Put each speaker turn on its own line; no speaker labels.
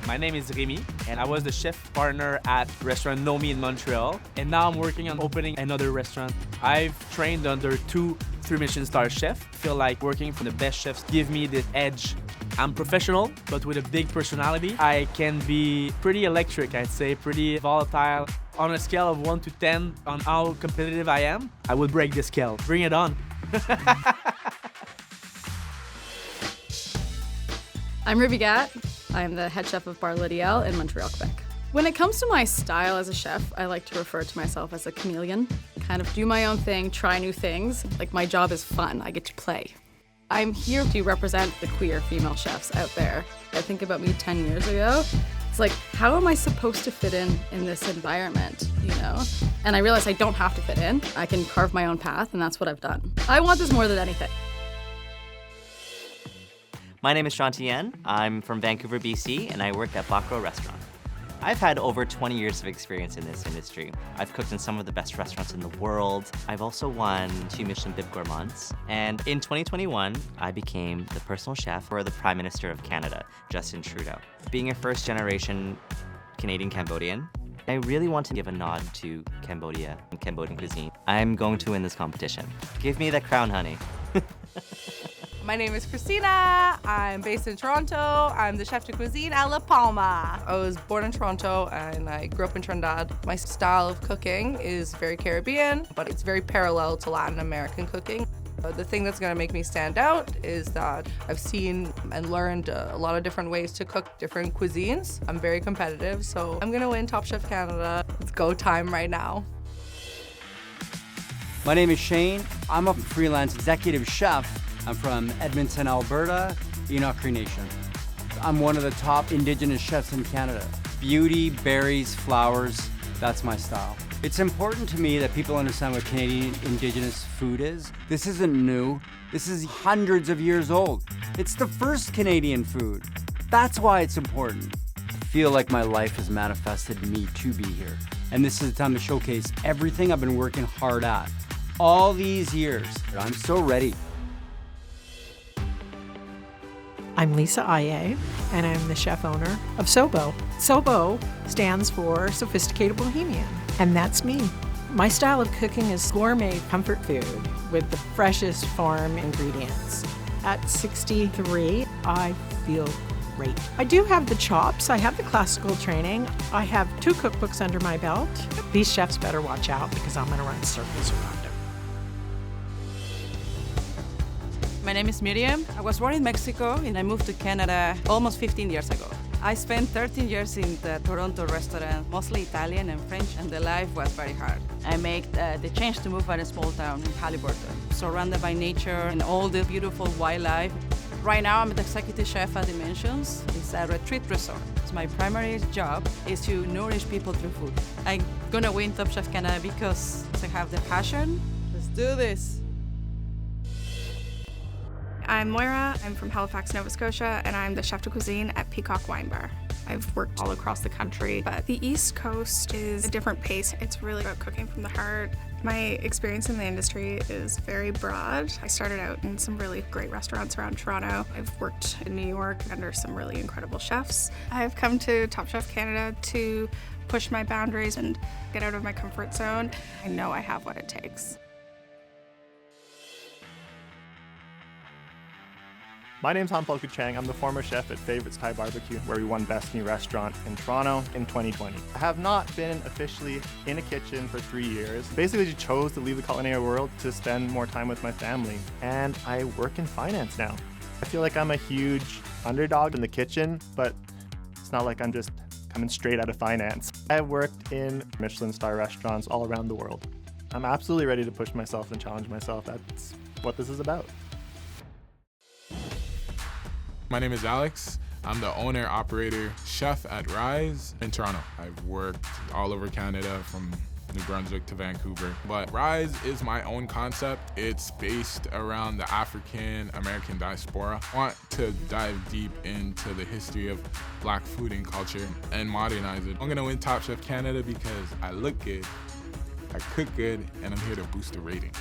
My name is Remy, and I was the chef partner at restaurant Nomi in Montreal, and now I'm working on opening another restaurant. I've trained under 2 3-Michelin star chefs. I feel like working for the best chefs give me the edge. I'm professional, but with a big personality. I can be pretty electric, I'd say, pretty volatile. On a scale of 1 to 10 on how competitive I am, I would break the scale. Bring it on.
I'm revered. I'm the head chef of Bar L'Ideal in Montreal, Quebec. When it comes to my style as a chef, I like to refer to myself as a chameleon. Kind of do my own thing, try new things. Like, my job is fun, I get to play. I'm here to represent the queer female chefs out there. I think about me 10 years ago. It's like, how am I supposed to fit in this environment, you know? And I realized I don't have to fit in. I can carve my own path, and that's what I've done. I want this more than anything.
My name is Shannon. I'm from Vancouver, BC, and I work at Bacro Restaurant. I've had over 20 years of experience in this industry. I've cooked in some of the best restaurants in the world. I've also won 2 Michelin Bib Gourmands. And in 2021, I became the personal chef for the Prime Minister of Canada, Justin Trudeau. Being a first-generation Canadian-Cambodian, I really want to give a nod to Cambodia and Cambodian cuisine. I'm going to win this competition. Give me the crown, honey.
My name is Christina. I'm based in Toronto. I'm the chef de cuisine at La Palma. I was born in Toronto and I grew up in Trinidad. My style of cooking is very Caribbean, but it's very parallel to Latin American cooking. The thing that's gonna make me stand out is that I've seen and learned a lot of different ways to cook different cuisines. I'm very competitive, so I'm gonna win Top Chef Canada. It's go time right now.
My name is Shane. I'm a freelance executive chef. I'm from Edmonton, Alberta, Enoch Cree Nation. I'm one of the top Indigenous chefs in Canada. Beauty, berries, flowers, that's my style. It's important to me that people understand what Canadian Indigenous food is. This isn't new. This is hundreds of years old. It's the first Canadian food. That's why it's important. I feel like my life has manifested me to be here. And this is the time to showcase everything I've been working hard at. All these years, I'm so ready.
I'm Lisa Aye, and I'm the chef owner of Sobo. Sobo stands for Sophisticated Bohemian, and that's me. My style of cooking is gourmet comfort food with the freshest farm ingredients. At 63, I feel great. I do have the chops. I have the classical training. I have 2 cookbooks under my belt. These chefs better watch out because I'm going to run circles around them.
My name is Miriam. I was born in Mexico and I moved to Canada almost 15 years ago. I spent 13 years in the Toronto restaurant, mostly Italian and French, and the life was very hard. I made the change to move to a small town in Haliburton, surrounded by nature and all the beautiful wildlife. Right now I'm the executive chef at Dimensions. It's a retreat resort. So my primary job is to nourish people through food. I'm gonna win Top Chef Canada because I have the passion. Let's do this.
I'm Moira. I'm from Halifax, Nova Scotia, and I'm the chef de cuisine at Peacock Wine Bar. I've worked all across the country, but the East Coast is a different pace. It's really about cooking from the heart. My experience in the industry is very broad. I started out in some really great restaurants around Toronto. I've worked in New York under some really incredible chefs. I've come to Top Chef Canada to push my boundaries and get out of my comfort zone. I know I have what it takes.
My name's Han-Paul Kuchang. I'm the former chef at Favorites Thai Barbecue, where we won Best New Restaurant in Toronto in 2020. I have not been officially in a kitchen for 3 years. Basically, just chose to leave the culinary world to spend more time with my family. And I work in finance now. I feel like I'm a huge underdog in the kitchen, but it's not like I'm just coming straight out of finance. I've worked in Michelin star restaurants all around the world. I'm absolutely ready to push myself and challenge myself. That's what this is about.
My name is Alex. I'm the owner, operator, chef at Rise in Toronto. I've worked all over Canada from New Brunswick to Vancouver. But Rise is my own concept. It's based around the African American diaspora. I want to dive deep into the history of Black food and culture and modernize it. I'm gonna win Top Chef Canada because I look good, I cook good, and I'm here to boost the ratings.